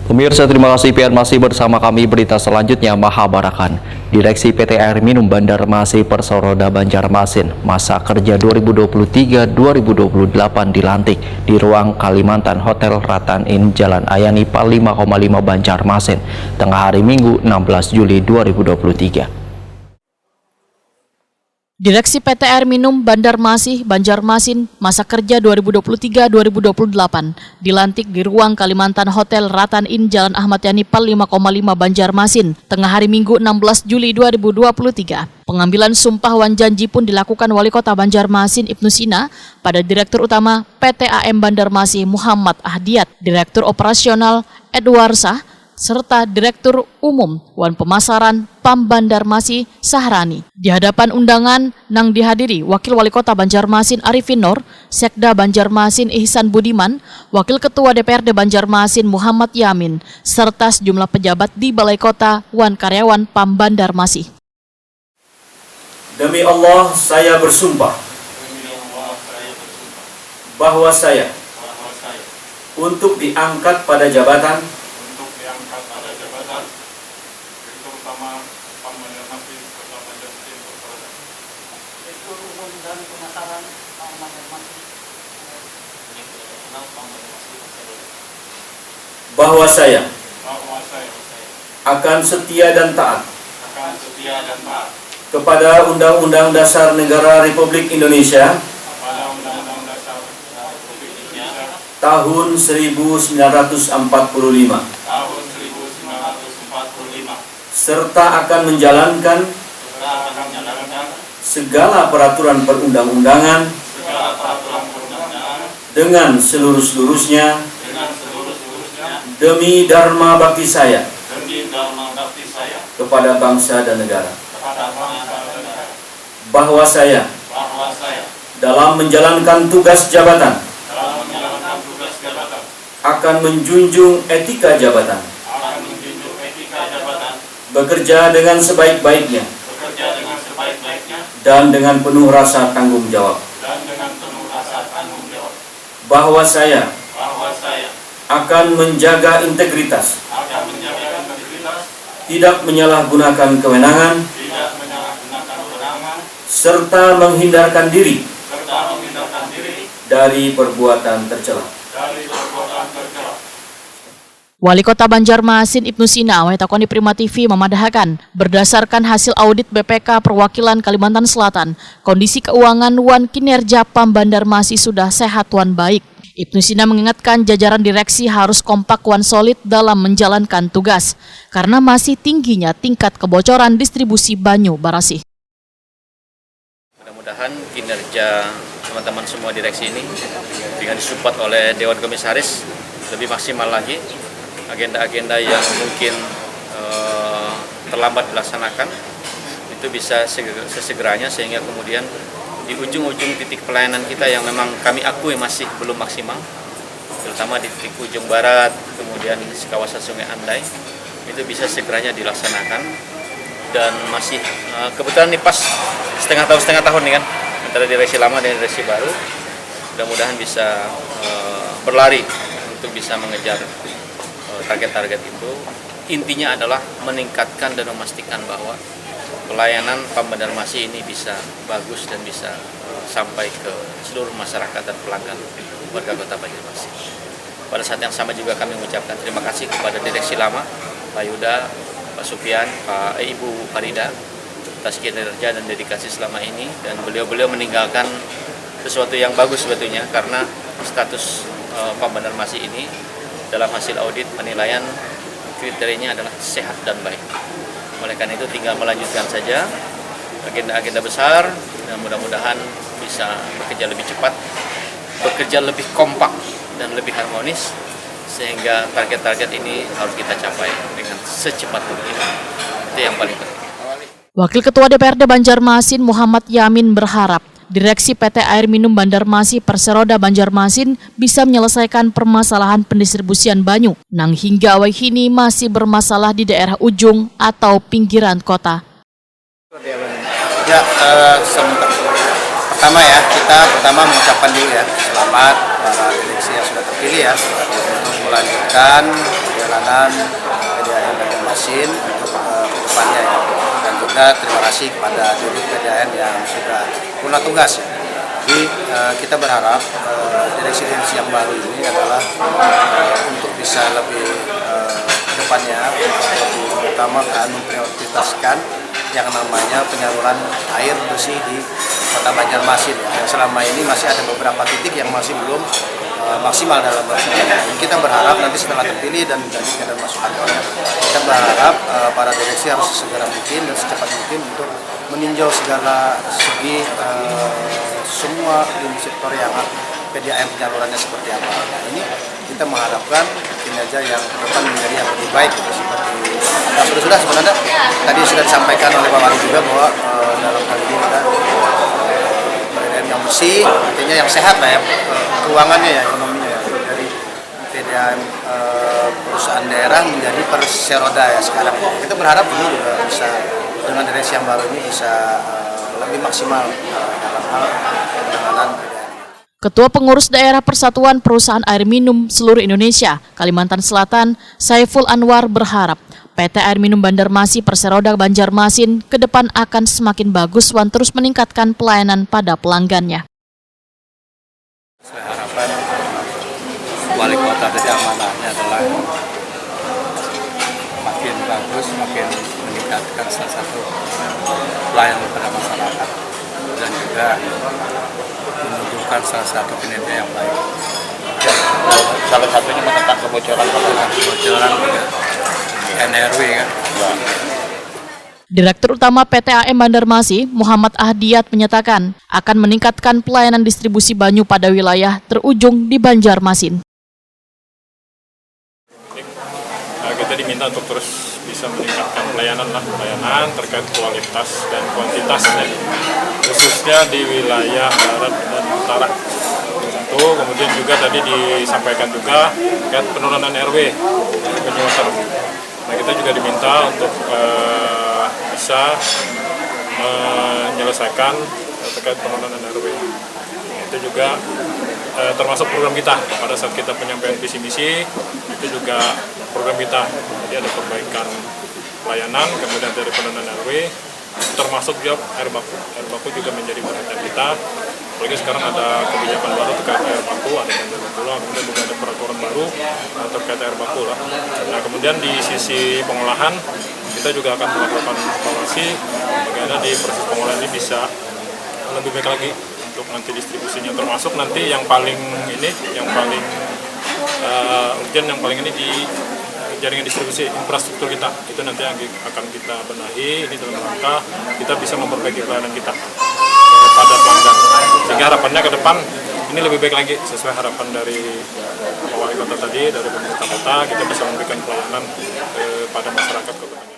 Pemirsa, terima kasih PR masih bersama kami. Berita selanjutnya, Mahabarakan. Direksi PT Air Minum Banjarmasin Persoroda Banjarmasin masa kerja 2023-2028 dilantik di ruang Kalimantan Hotel Ratan Inn Jalan Ayani 5,5 Banjarmasin tengah hari Minggu 16 Juli 2023. Direksi PT Air Minum Banjarmasin masa kerja 2023-2028 dilantik di ruang Kalimantan Hotel Ratan Inn Jalan Ahmad Yani 5,5 Banjarmasin tengah hari Minggu 16 Juli 2023. Pengambilan sumpah wan janji pun dilakukan Wali Kota Banjarmasin Ibnu Sina pada Direktur Utama PT AM Banjarmasin Muhammad Ahdiat, Direktur Operasional Edward Sah, serta Direktur Umum Wan Pemasaran PAM Banjarmasin Sahrani. Di hadapan undangan nang dihadiri Wakil Wali Kota Banjarmasin Arifin Nur, Sekda Banjarmasin Ihsan Budiman, Wakil Ketua DPRD Banjarmasin Muhammad Yamin, serta sejumlah pejabat di Balai Kota wan karyawan PAM Banjarmasin. Demi Allah, saya bersumpah bahwa saya untuk diangkat pada jabatan Direktur Utama PAM Banjarmasin Kota Banjarmasin Persoroda. Direktur Umum dan Pemasaran PAM Banjarmasin. bahwa saya akan setia dan taat kepada Undang-Undang Dasar Negara Republik Indonesia tahun 1945 serta akan menjalankan segala peraturan perundang-undangan dengan seluruh-seluruhnya demi dharma bakti saya kepada bangsa dan negara. Bahwa saya dalam menjalankan tugas jabatan akan menjunjung etika jabatan, bekerja dengan sebaik-baiknya dan dengan penuh rasa tanggung jawab. Bahwa saya akan menjaga integritas, tidak menyalahgunakan kewenangan, serta menghindarkan diri dari perbuatan tercela. Wali Kota Banjarmasin Ibnu Sina Wahitakoni Prima TV memadahkan berdasarkan hasil audit BPK Perwakilan Kalimantan Selatan, kondisi keuangan wan kinerja PAM Banjarmasin sudah sehat wan baik. Ibnu Sina mengingatkan jajaran direksi harus kompak wan solid dalam menjalankan tugas karena masih tingginya tingkat kebocoran distribusi banyu barasih. Mudah-mudahan kinerja teman-teman semua direksi ini dengan disupport oleh Dewan Komisaris lebih maksimal lagi. Agenda-agenda yang mungkin terlambat dilaksanakan itu bisa sesegeranya sehingga kemudian di ujung-ujung titik pelayanan kita yang memang kami akui masih belum maksimal, terutama di titik ujung barat, kemudian di kawasan Sungai Andai, itu bisa segeranya dilaksanakan. Dan masih kebetulan ini pas setengah tahun nih kan, antara direksi lama dan direksi baru, mudah-mudahan bisa berlari untuk bisa mengejar target-target itu. Intinya adalah meningkatkan dan memastikan bahwa pelayanan PAM Banjarmasin ini bisa bagus dan bisa sampai ke seluruh masyarakat dan pelanggan warga Kota Banjarmasin. Pada saat yang sama juga kami mengucapkan terima kasih kepada direksi lama, Pak Yuda, Pak Supian, Ibu Farida atas kinerja dan dedikasi selama ini, dan beliau meninggalkan sesuatu yang bagus sebetulnya karena status PAM Banjarmasin ini dalam hasil audit penilaian kriterianya adalah sehat dan baik. Oleh karena itu tinggal melanjutkan saja agenda-agenda besar dan mudah-mudahan bisa bekerja lebih cepat, bekerja lebih kompak dan lebih harmonis sehingga target-target ini harus kita capai dengan secepat mungkin. Itu yang paling penting. Wakil Ketua DPRD Banjarmasin Muhammad Yamin berharap Direksi PT Air Minum Banjarmasin Persoroda Banjarmasin bisa menyelesaikan permasalahan pendistribusian banyu nang hingga awal kini masih bermasalah di daerah ujung atau pinggiran kota. Ya, Pertama ya, kita mengucapkan dulu ya selamat para direksi yang sudah terpilih ya untuk melanjutkan perjalanan PDAM Banjarmasin untuk kedepannya ya. Dan juga terima kasih kepada dirut PDAM yang sudah purna tugas ya. Jadi kita berharap direksi-direksi yang baru ini adalah untuk bisa lebih kedepannya lebih mengutamakan, memprioritaskan yang namanya penyaluran air bersih di Kota Banjarmasin ya. Yang selama ini masih ada beberapa titik yang masih belum maksimal dalam melaksanakan. Kita berharap nanti setelah terpilih dan digantikan dan masuk kantornya, kita berharap para direksi harus segera mungkin dan secepat mungkin untuk meninjau segala segi semua di sektor yang PDAM penyalurannya seperti apa. Nah, ini kita mengharapkan kinerja yang ke depan menjadi yang lebih baik gitu, seperti yang sudah sebenarnya tadi sudah disampaikan oleh Pak Wali juga bahwa dalam hal ini kita PDAM yang bersih, artinya yang sehat lah ya, keuangannya ya, ekonominya ya, dari PDAM perusahaan daerah menjadi perseroda ya sekarang. Kita berharap ini juga bisa dengan direksi yang baru ini bisa lebih maksimal dalam hal penanganan PDAM. Ketua Pengurus Daerah Persatuan Perusahaan Air Minum Seluruh Indonesia, Kalimantan Selatan, Saiful Anwar berharap PT Air Minum Banjarmasin Perseroda Banjarmasin ke depan akan semakin bagus dan terus meningkatkan pelayanan pada pelanggannya. Saya harapan wali kota tadi amanahnya adalah makin bagus, makin meningkatkan salah satu pelayanan kepada masyarakat dan juga menunjukkan salah satu kinerja yang baik. Salah satunya menekan kebocoran juga NRW kan. Direktur Utama PT AM Banjarmasin, Muhammad Ahdiyat menyatakan akan meningkatkan pelayanan distribusi banyu pada wilayah terujung di Banjarmasin. Kita diminta untuk terus bisa meningkatkan pelayanan terkait kualitas dan kuantitasnya, khususnya di wilayah barat dan utara. Satu, kemudian juga tadi disampaikan juga terkait penurunan RW penyewater. Nah, kita juga diminta untuk bisa menyelesaikan terkait penurunan RW. Itu juga termasuk program kita pada saat kita penyampaian visi misi, itu juga program kita. Jadi ada perbaikan pelayanan, kemudian dari penurunan RW, termasuk juga air baku. Air baku juga menjadi perhatian kita. Apalagi sekarang ada kebijakan baru terkait air baku, ada banjir pulau, kemudian juga ada peraturan baru terkait air baku lah. Nah, kemudian di sisi pengolahan kita juga akan melakukan evaluasi bagaimana di proses pengolahan ini bisa lebih baik lagi untuk nanti distribusinya, termasuk nanti yang paling urgent yang paling ini di jaringan distribusi infrastruktur kita, itu nanti yang akan kita benahi ini dalam rangka kita bisa memperbaiki pelayanan kita pada pelanggan, sehingga harapannya ke depan ini lebih baik lagi sesuai harapan dari Wali Kota tadi, dari pemerintah kota, kita bisa memberikan pelayanan kepada masyarakat Kabupaten.